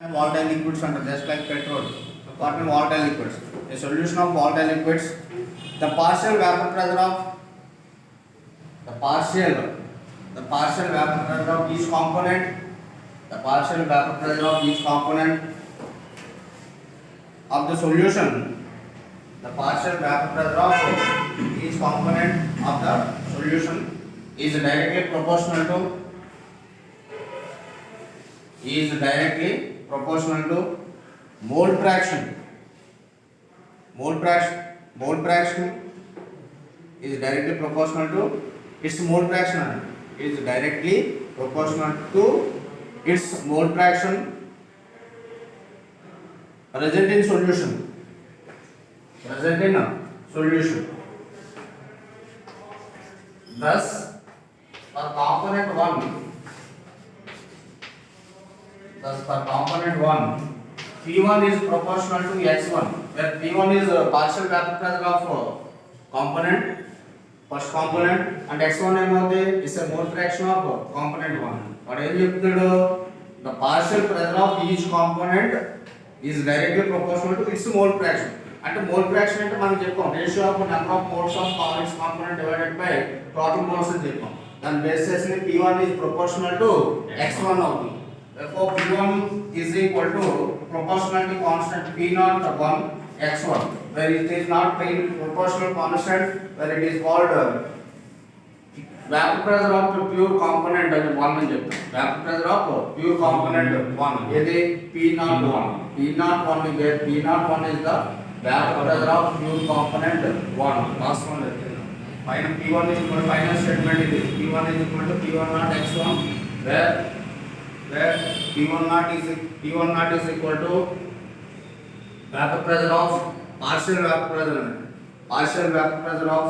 Volatile liquids under just like petrol. What are volatile liquids? A solution of volatile liquids. The partial vapor pressure of the partial vapor pressure of each component. The partial vapor pressure of each component of the solution. The partial vapor pressure of each component of the solution is directly proportional to mole fraction. Mole fraction is directly proportional to its mole fraction. Is directly proportional to its mole fraction present in solution. Thus, for component 1, P1 is proportional to X1, where P1 is partial vapor pressure of component, first component, and X1 is a mole fraction of component 1. What is the partial pressure of each component is directly proportional to its mole fraction. And mole fraction అంటే మనం చెప్పుకోం ratio of number of moles of its component divided by total moles అని చెప్పుకోం. దాని basis ని P1 is proportional to X1 అవుతుంది. Therefore, P1 is equal to proportionality constant P0 1 X1, where it is not proportional constant, where it is called vapor pressure of the pure component as 1 అని చెప్తాం. Vapor pressure of pure component 1 ఇది P0 1 is where P0 1 is the vapor pressure of pure component 1. Last one పైన P1 is equal to final statement ఇది P1 is equal to P1 not X1, where P1 naught is equal to vapor pressure of partial vapor pressure of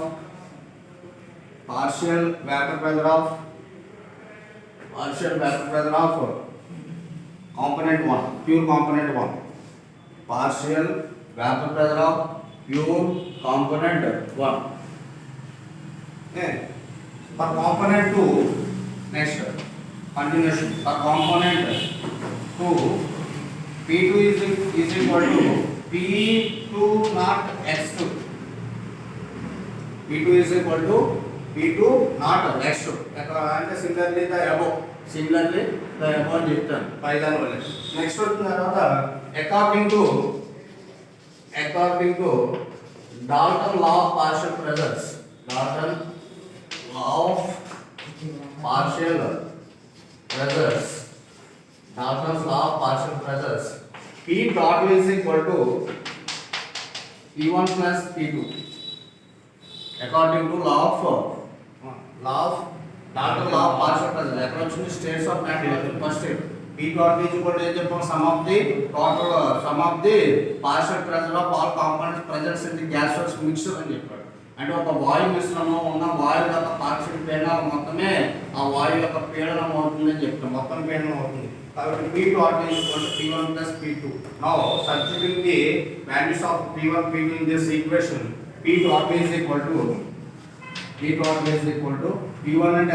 component 1, pure component 1. Partial vapor pressure of pure component 1. Okay. For component 2, next continuation. For component 2, P2 is equal to P2 not X2. P2 is equal to P2 not X2. And similarly the above చెప్తాను పైదాన్ వల్ల. Next వచ్చిన తర్వాత according to Dalton law of partial pressures. Dalton law of partial pressures. P dot is equal to P1 plus P2. According to Dalton law of partial pressure. Approach to states of matter. First step. P dot is equal to sum of the partial pressure of all components present in the gaseous mixture అని చెప్పాడు. అంటే ఒక వాయు మిశ్రమంలో ఉన్న వాయువు యొక్క partial పీడనం మొత్తమే ఆ వాయువు యొక్క పీడనం అవుతుందని చెప్తాం. మొత్తం పీడనం అవుతుంది. కాబట్టి P2 is equal to P1 plus P2. Now substituting the values of P1 P2 in this equation, P2 is equal to P1 and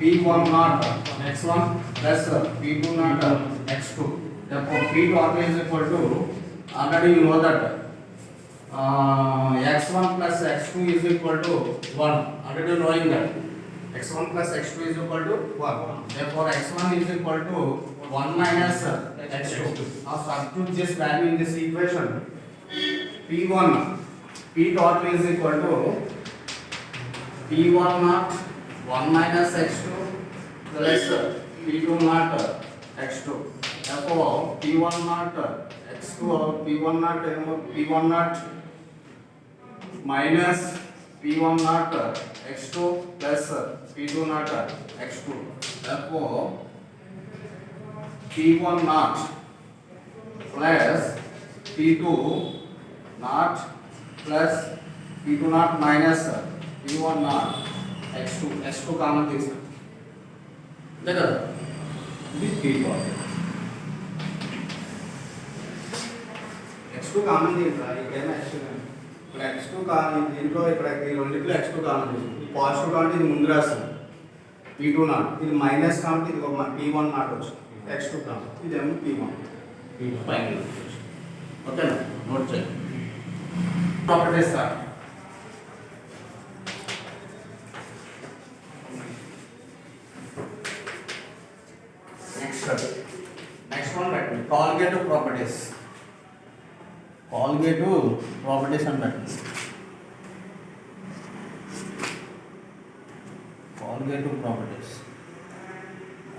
P1 naught X1 plus P2 naught X2. Therefore P2 is equal to, already you know that X1 plus X2 is equal to 1. Already knowing that X1 plus X2 is equal to 1. Therefore X1 is equal to 1 minus X2. Now substitute this value in this equation. P dot is equal to P1 naught 1 minus X2 plus P2 naught X2. Therefore P1 naught X2 or P1 naught minus P1 naught X2 plus P2 naught X2. Therefore P1 naught plus P2 naught plus P2 naught minus P1 naught X2 common తీసుకో అంతే కదా. ఇది P dot X2 common తీసుకో ఇదేనా X2 ఇప్పుడు X2 common దీంట్లో ఇక్కడ ఈ రెండిట్లో X2 కామన్ తీసుకో. పాజిటివ్ కాబట్టి ఇది ముందు రాస్తాం P2 నాట్, ఇది మైనస్ కాబట్టి ఇది P1 నాట్ వచ్చింది X2 కామన్, ఇదేమో P1. ఫైనల్ ఓకేనా నోట్ చేయండి ప్రాపర్టీస్ సార్ నెక్స్ట్ వన్ పెట్టండి కాలిగేటివ్ ప్రాపర్టీస్ అని పెట్టండి colligative properties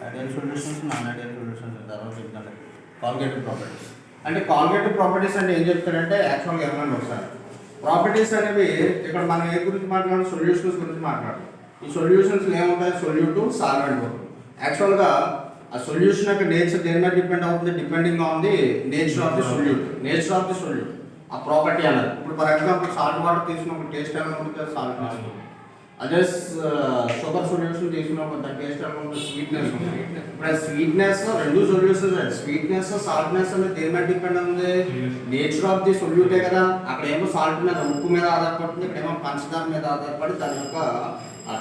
ideal solutions non ideal solutions తర్వాత చెప్తాను కాలిగేటివ్ ప్రాపర్టీస్ అంటే కాలిగేటివ్ ప్రాపర్టీస్ అంటే ఏం చెప్తారంటే యాక్చువల్గా ఏమన్నా ఒకసారి ప్రాపర్టీస్ అనేవి ఇక్కడ మనం ఏ గురించి మాట్లాడాలి సొల్యూషన్స్ గురించి మాట్లాడాలి ఈ సొల్యూషన్స్ ఏముంటాయి సొల్యూట్ సాల్వెంట్ యాక్చువల్గా ఆ సొల్యూషన్ యొక్క నేచర్ దేని మీద డిపెండ్ అవుతుంది depending on the nature of the solute ఆ ప్రాపర్టీ అన్నది ఇప్పుడు ఫర్ ఎగ్జాంపుల్ సాల్ట్ వాటర్ తీసుకున్నప్పుడు టేస్ట్ ఎలా ఉంటుంది సాల్ట్ అదే షుగర్ సొల్యూషన్ తీసుకున్నప్పుడు దాని టేస్ట్ ఎలా ఉంటుంది స్వీట్నెస్ ఉంటుంది ఇప్పుడు స్వీట్నెస్ రెండు సొల్యూషన్స్ స్వీట్నెస్ సాల్ట్నెస్ అనేది దేని మీద డిపెండ్ ఉంది నేచర్ ఆఫ్ ది సొల్యూటే కదా అక్కడ ఏమో సాల్ట్ మీద ఉప్పు మీద ఆధారపడుతుంది ఇక్కడేమో పంచదార మీద ఆధారపడి దాని యొక్క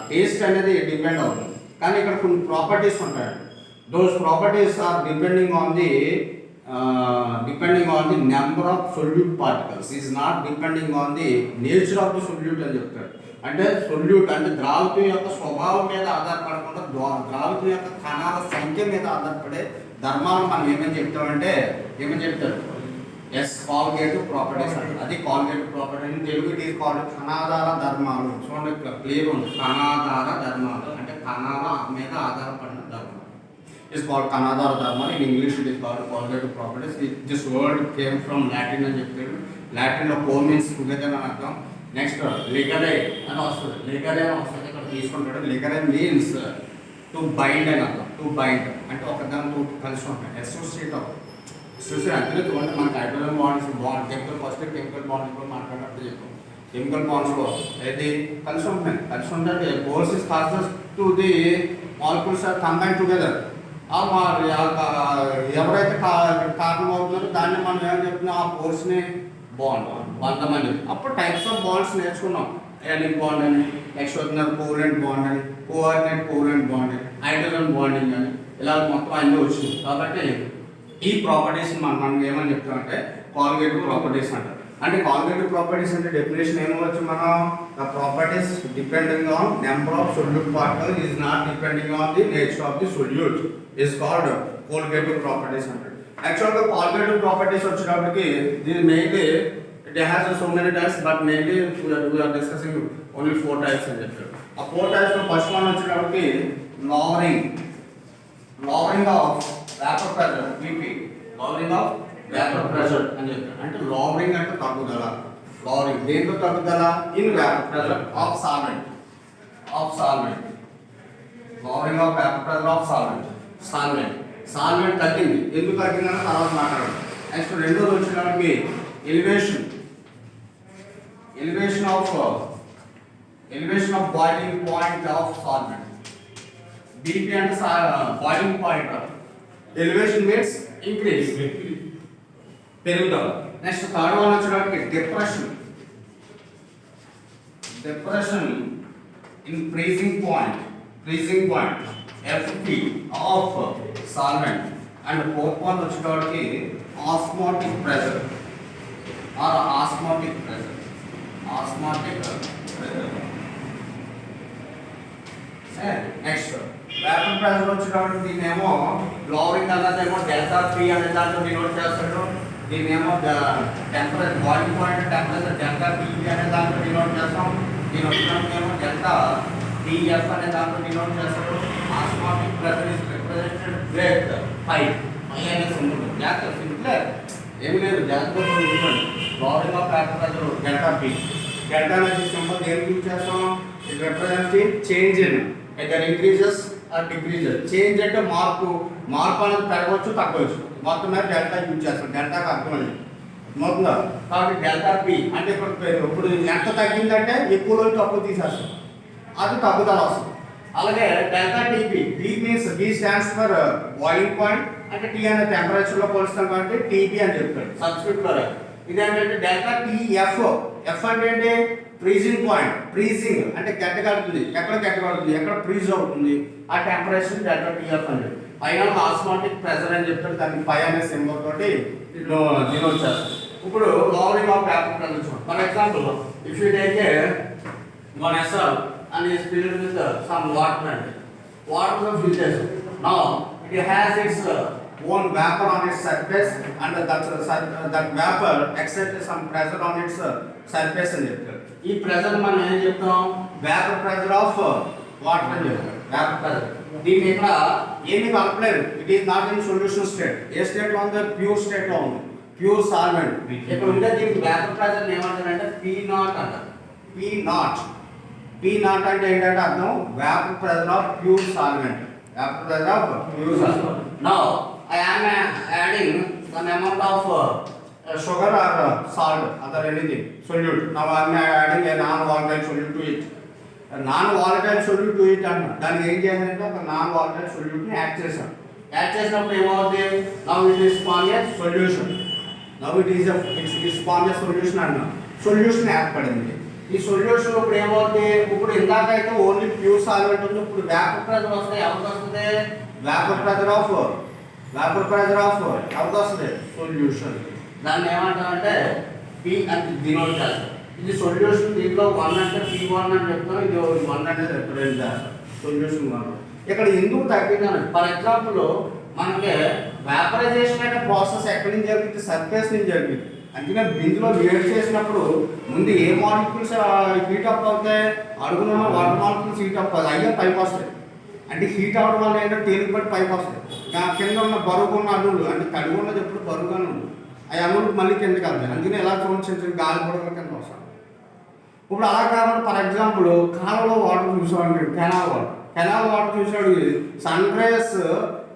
టేస్ట్ అనేది డిపెండ్ అవుతుంది కానీ ఇక్కడ కొన్ని ప్రాపర్టీస్ ఉంటాయి those properties are depending on the number of solute particles is not depending on the nature of the solute అని చెప్తారు అంటే సొల్యూట్ అంటే ద్రావకం యొక్క స్వభావం మీద ఆధారపడకుండా ద్రావకం యొక్క కణాల సంఖ్య మీద ఆధారపడే ధర్మాలను మనం ఏమని చెప్తారు కాలిగేటివ్ ప్రాపర్టీస్ అంటే అది కాలిగేటివ్ ప్రాపర్టీ అని తెలుగు ఇట్ ఈస్ కాల్డ్ కణాధార ధర్మాలు చూడండి క్లియర్ ఉంది కణాధార ధర్మాలు అంటే కణాల మీద ఆధారపడిన ధర్మాలు is called Kanadhara Dharma. In English it is called colligative properties. This word came from Latin and Latin lo co means together అని అర్థం నెక్స్ట్ ligare అని వస్తుంది ligare అని వస్తుంది ఇక్కడ తీసుకుంటాడు ligare means to bind అని అర్థం to bind అంటే ఒక దాంతో కలిసి ఉంటాయి అసోసియేట్ అంటే చూడండి మనకి హైడ్రోజన్ బాండ్స్ కెమికల్ బాండ్స్ కూడా మాట్లాడినప్పుడు చెప్పాం కెమికల్ బాండ్స్లో అయితే కలిసి ఉంటాయి force is causes to the molecules are combined together ఎవరైతే కారణం అవుతున్నారో దాన్ని మనం ఏమని చెప్తున్నాం ఆ ఫోర్స్ని బాండ్ బంధమని అప్పుడు టైప్స్ ఆఫ్ బాండ్స్ నేర్చుకున్నాం ఎలిక్ బాండ్ అని నెక్స్ట్ వచ్చినారు కోవలెంట్ బాండ్ అని కోఆర్డినేట్ కోవలెంట్ బాండ్ అని హైడ్రోజన్ బాండింగ్ అని ఇలా మొత్తం అన్నీ వచ్చినాయి కాబట్టి ఈ ప్రాపర్టీస్ మనం ఏమని చెప్తామంటే కాలిగేటివ్ ప్రాపర్టీస్ అంటారు అంటే కాలిగేటివ్ ప్రాపర్టీస్ అంటే డెఫినేషన్ ఏమవచ్చు మనం the properties depending on number of solute particles is not depending on the nature of the solute is called colligative properties అంటారు యాక్చువల్గా colligative properties వచ్చేటప్పటికి దీని mainly it has so many types but mainly we are discussing only 4 types అని చెప్పారు ఆ 4 types లో first one వచ్చేటప్పటికి lowering of vapor pressure VP lowering of vapor pressure అని చెప్పారు అంటే lowering అంటే తగ్గుదల lowering దేంతో తగ్గుదల in vapor pressure of solvent lowering of vapor pressure of solvent తగ్గింది ఎందుకు తగ్గిందని తర్వాత మాట్లాడడం నెక్స్ట్ రెండోది వచ్చేటప్పటికి elevation of boiling point of solvent BP అంటే boiling point elevation means increase పెరుగుదల నెక్స్ట్ థర్డ్ వన్ వచ్చేటప్పటికి depression in freezing point FP of solvent and fourth one వచ్చేటప్పటికి osmotic pressure next vapour pressure వచ్చేటప్పటికి దీనేమో lowering అన్నదేమో delta P అనే దాంట్లో denote చేస్తాడు దీనేమో temperature boiling point temperature delta P అనే దాంట్లో డినోట్ చేస్తాం దీని వచ్చేటప్పటికేమో డెల్టా DF అనే దాంట్లో డినోట్ చేస్తాడు osmotic pressure is represented with pi అనే సింబల్ జాగ్రత్త సింపుల్ ఏమీ లేదు జాగ్రత్తగా చూడండి lowering of vapor pressure delta P delta అనే సింబల్ దేనికి యూజ్ చేస్తాం it represents the change in either increases or decreases change అంటే మార్పు అనేది పెరగవచ్చు తగ్గవచ్చు మొత్తం మీద డెల్టా యూజ్ చేస్తాం డెల్టాకి అర్థం అది మొత్తం కాబట్టి డెల్టా P అంటే ఇప్పుడు ఎంత తగ్గిందంటే ఎక్కువలో తక్కువ తీసేస్తాం అది తగ్గుదల వస్తుంది అలాగే delta TP D means D stands for boiling point అంటే టీ అనే టెంపరేచర్ లో పోలుస్తాం కాబట్టి టీపీ అని చెప్తాడు సబ్స్క్రిప్ట్ ద్వారా ఇది ఏంటంటే డెల్టా టీఎఫ్ ఎఫ్ అంటే ఏంటి ఫ్రీజింగ్ పాయింట్ ఫ్రీజింగ్ అంటే గడ్డగడుతుంది ఎక్కడ ఫ్రీజ్ అవుతుంది ఆ టెంపరేచర్ డెల్టా టీఎఫ్ అని పైన ఆస్మాటిక్ ప్రెషర్ అని చెప్తాడు, దానికి పై అనే సింబల్ తోటి డినోట్ చేస్తాం. ఇప్పుడు lowering of vapor pressure చూడండి. For example if you take a one vessel and is filled with some water and water is filtered. Now it has its own vapor on its surface and that vapor exerts some pressure on its surface అని చెప్తారు. ఈ pressure మనం ఏం చెప్తాం, vapour pressure of water అని చెప్తారు. Vapour pressure దీన్ని ఇక్కడ ఏమి కలపలేదు, it is not in solution state. ఏ స్టేట్ లో ఉంది, ప్యూర్ స్టేట్ లో ఉంది, ప్యూర్ సాల్వెంట్. ఇక్కడ ఉంటే దీనికి వేపర్ ప్రెషర్ ఏమంటారంటే P0 అంటారు. P0 అంటే ఏంటంటే అర్థం vapour pressure of pure solvent. Vapour pressure of pure solvent. Now I am adding some amount of sugar or salt, other anything solute. Now I am adding a non-volatile solute to it. A non-volatile solute to it and దానికి ఏం చేయాలంటే ఒక non-volatile solute ని add చేసాం. Add చేసినప్పుడు ఏమవుతుంది, now it is form a solution. Now it is form a solution అన్న solution ఏర్పడింది. ఈ సొల్యూషన్ ఇప్పుడు ఏమవుతుంది, ఇప్పుడు ఇందాకైతే ఓన్లీ ప్యూర్ సాల్వెంట్ ఉంది, ఇప్పుడు వేపర్ ప్రెషర్ వస్తే ఎవరికి వస్తుంది, వేపర్ ప్రెషర్ ఆఫ్ ఎవరికి వస్తుంది, సొల్యూషన్. దాన్ని ఏమంటారంటే P అని డినోట్ చేస్తారు. ఇది సొల్యూషన్, దీంట్లో 1 అంటే P1 అని చెప్తాం, ఇది 1 అంటే రిప్రజెంట్ చేస్తాం సొల్యూషన్ 1. ఇక్కడ ఎందుకు తగ్గిందని, ఫర్ ఎగ్జాంపుల్ మనకి వేపరైజేషన్ అనే ప్రాసెస్ ఎక్కడి నుంచి జరిగింది, సర్ఫేస్ నుంచి జరిగింది. అందుకనే బిందులో వేడి చేసినప్పుడు ముందు ఏ మాలిక్యూల్స్ హీట్ అప్ అవుతాయి, అడుగున వాటర్ మాలిక్యూల్స్ హీట్ అప్ అవుతాయి, అయ్యే పైకి వస్తాయి. అంటే హీట్ అవ్వడం వల్ల ఏంటంటే తేలిక పట్టి పైకి వస్తాయి. కింద ఉన్న బరువు ఉన్న అణువులు అంటే కడుగు ఉన్నది ఎప్పుడు బరువుగానే ఉంది, ఆ అణువులు మళ్ళీ కిందకి వెళ్తాయి. అందుకని ఎలా చూడండి గాలి కూడా కింద వస్తాం. ఇప్పుడు అలా కాకుండా ఫర్ ఎగ్జాంపుల్ కాలంలో వాటర్ చూసాడు, కెనాల్ వాటర్ చూసాడు, సన్ రైస్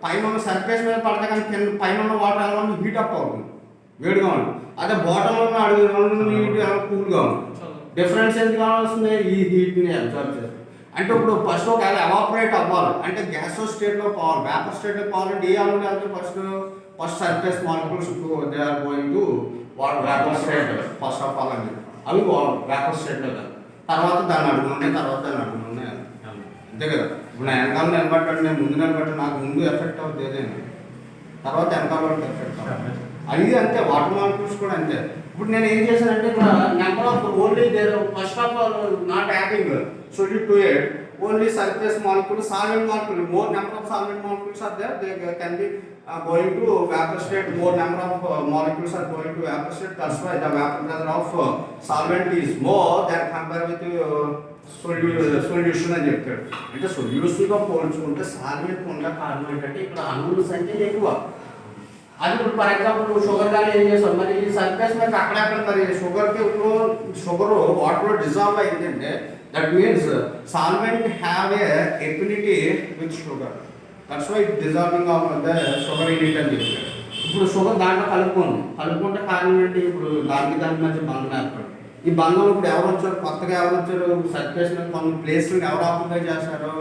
పైన ఉన్న సర్ఫేస్ మీద పడతాయి కానీ కింద పైన ఉన్న వాటర్ ఎలా ఉంది, హీట్ అప్ అవుతుంది, వేడిగా ఉంది. అదే బాటంలో ఉన్న అడుగు నీట్ కూల్గా ఉంది. డిఫరెన్స్ ఎందుకు వస్తుంది, ఈ హీట్ని అబ్జర్వ్ చేస్తుంది. అంటే ఇప్పుడు ఫస్ట్ ఒకవేళ ఎవాపరేట్ అవ్వాలి అంటే గ్యాసో స్టేట్లో పోవాలి, వేపర్ స్టేట్లో పోవాలంటే ఏ అణువులు వెళ్తే first surface molecules they are going to water vapour state first of all అని అవి వేపర్ స్టేట్లో కాదు. తర్వాత దాన్ని అడుగున్నాయి, తర్వాత దాన్ని అడుగున్నాయి, అంతే కదా. ఇప్పుడు నా వెనకాల నిలబడ్డాడు, నేను ముందు నిలబడ్డాడు, నాకు ముందు ఎఫెక్ట్ అవుతుంది ఏదైనా, తర్వాత వెనకాల ఎఫెక్ట్ అవుతుంది. అది అంతే, వాటర్ మాలిక్యూల్స్ కూడా అంతే. ఇప్పుడు నేను ఏం చేశానంటే ఇక్కడ number of only there first of all not adding solute to it, only surface molecule, solvent molecule, more number of solvent molecules are there, they can be going to vapor state, more number of molecules are going to vapor state, that's why the vapor pressure of solvent is more than compared with solution అని చెప్తాడు. అంటే సొల్యూషన్తో పోల్చుకుంటే solvent ఉన్న కారణం ఏంటంటే ఇక్కడ అణువుల సంఖ్య ఎక్కువ. అది ఇప్పుడు ఫర్ ఎగ్జాంపుల్ నువ్వు షుగర్ కానీ ఏం చేస్తావు, మరి ఈ సర్ఫేస్ మీద అక్కడక్కడ మరి షుగర్ వాటర్లో డిజాల్వ్ అయిందంటే that means solvent have a affinity with sugar, that's why dissolving of the sugar in it అని చెప్తారు. ఇప్పుడు షుగర్ దాంట్లో కలుపుకుంటే కారణం ఏంటి, ఇప్పుడు దానికి మధ్య బంధం ఏర్పడు. ఈ బంధం ఇప్పుడు ఎవరు వచ్చారు, కొత్తగా ఎవరు వచ్చారు, సర్ఫేస్ మీద కొన్ని ప్లేస్లు ఎవరు ఆక్యుపై చేస్తారు,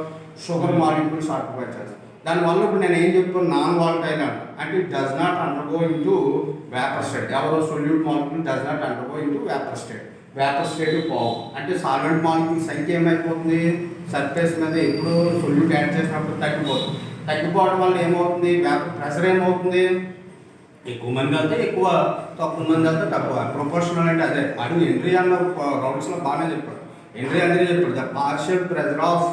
షుగర్ మాలిక్యూల్స్ ఆక్యుపై చేస్తారు. దానివల్ల ఇప్పుడు నేను ఏం చెప్తాను, నాన్ వాలటైల్ అంటే it does not undergo into vapour state. ఎవరో solute molecule does not undergo into vapour state. Vapour state పోవు అంటే సాల్వెంట్ మాలిక్యూల్ సంఖ్య ఏమైపోతుంది, సర్ఫేస్ మీద ఎప్పుడు సొల్యూట్ యాడ్ చేసినప్పుడు తగ్గిపోతుంది. తగ్గిపోవడం వల్ల ఏమవుతుంది, వేపర్ ప్రెషర్ ఏమవుతుంది, ఎక్కువ మంది వెళ్తే ఎక్కువ, తక్కువ మంది వెళ్తే తక్కువ. ప్రొపోర్షనల్ అంటే అదే అడుగు హెన్రీ అన్న రౌండ్స్లో బాగానే చెప్పాడు. హెన్రీ అందరూ చెప్పాడు, the partial pressure of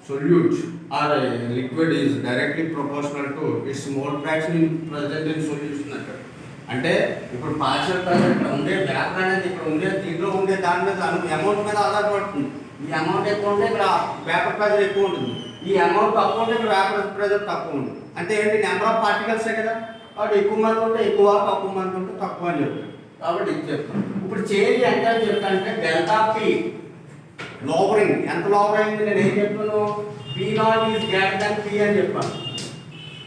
solute or liquid is directly proportional to its mole fraction present in solution అంటారు. అంటే ఇప్పుడు పార్షియల్ ప్రెషర్ ఇక్కడ ఉండే వేపర్ అనేది ఇక్కడ ఉండే దీంట్లో ఉండే దాని మీద అమౌంట్ మీద ఆధారపడుతుంది. ఈ అమౌంట్ ఎక్కువ ఉంటే ఇక్కడ వేపర్ ప్రెషర్ ఎక్కువ ఉంటుంది, ఈ అమౌంట్ తక్కువ ఉంటే ఇక్కడ వేపర్ ప్రెషర్ తక్కువ ఉంటుంది. అంటే ఏంటి, నెంబర్ ఆఫ్ పార్టికల్సే కదా, కాబట్టి ఎక్కువ మంది ఉంటే ఎక్కువ, తక్కువ మంది ఉంటే తక్కువ అని చెప్తారు. కాబట్టి ఇది చెప్తాం. ఇప్పుడు చేంజ్ ఎంత అని చెప్తానంటే డెల్టా పి లోవరింగ్ ఎంత లోవర్ అయింది, నేను ఏం చెప్తాను, P0 is greater than P అని చెప్పాను,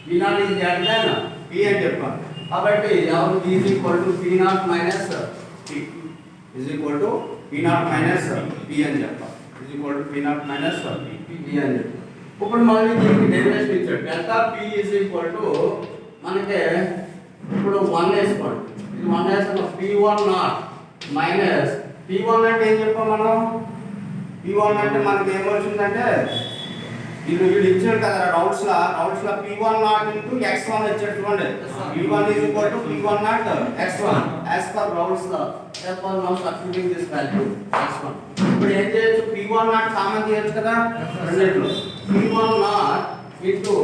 P0 is greater than P అని చెప్పాను. కాబట్టి ఎవరు is equal to P0 minus P is equal to P0 minus P అని చెప్పాను, is equal to P0 minus P అని చెప్పాను. ఇప్పుడు మళ్ళీ దీనికి డెరివేషన్ ఇచ్చాడు, delta P is equal to మనకి ఇప్పుడు 1 వేసుకోండి, ఇది 1 వేసుకున్న P1 నాట్ మైనస్ P1 అంటే ఏం చెప్పాం మనం, P1 అంటే మనకి ఏమొచ్చిందంటే వీళ్ళు ఇచ్చాడు కదా రౌండ్స్ లా p1 నాట్ ఇంటూ x1 ఇచ్చాడు చూడండి. p1 is equal to p1 not x1 as per rounds law. therefore now substituting this value x1. ఇప్పుడు ఏం చేయొచ్చు, p1 నాట్ కామన్ చేయొచ్చు కదా రెండిట్లో. p1 not into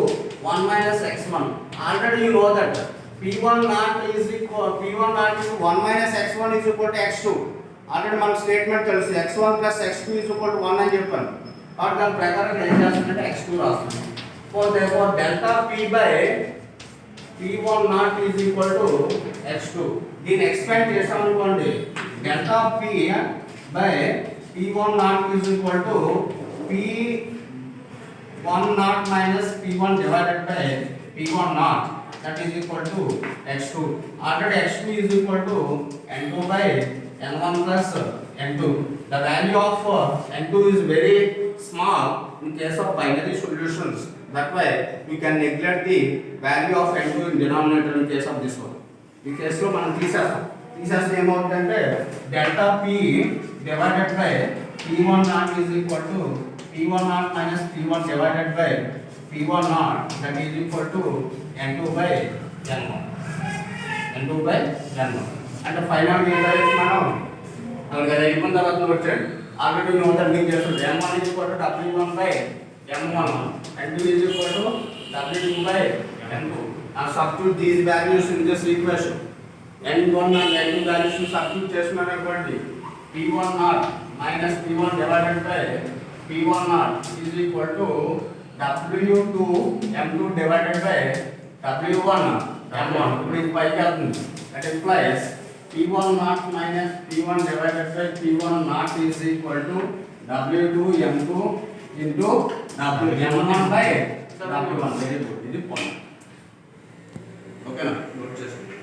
1 minus x1. already you know that p1 naught is equal p1 not into 1 minus x1 is equal to x2. Already మన statement తెలుసు x1 plus x2 is equal to 1 అని చెప్పాను. కాబట్టి దాని ప్రకారం ఏం చేస్తుందంటే x2 రాస్తున్నాం. So therefore delta p by p1 naught is equal to x2. దీన్ని ఎక్స్పాండ్ చేసాం అనుకోండి, delta p by p1 naught is equal to p1 not minus p1 divided by p1 not, that is equal to x2. already x2 is equal to n2 by n1 plus n2. the value of n2 is very small in case of binary solutions, that way we can neglect the value of n2 in denominator in case of this one. ఈ case లో మనం తీసేస్తే ఏమవుతుందంటే delta p divided by p1 naught is equal to p1 naught minus p1 divided by p1 naught, that is equal to n2 by n1. అంటే final ఏం రాయొచ్చు మనం అలాగే అయిపోయిన తర్వాత వచ్చాడు ఆల్రెడీ నువ్వు అర్థం చేస్తుంది. m1 is equal to w1 by m1 and 2 is equal to w2 by m2. now substitute these values in this equation. n1 and n2 values ని substitute చేస్తున్నాను అనుకోండి, p1 naught minus p1 divided by p1 naught is equal to w2 m2 divided by w1 m1. ఇప్పుడు ఇది పైకి వెళ్తుంది. that implies p1 naught minus p1 divided by p1 naught is equal to w2 m2 into m1 by w1. very good. ఇది point. ఓకేనా? Note చేసుకోండి.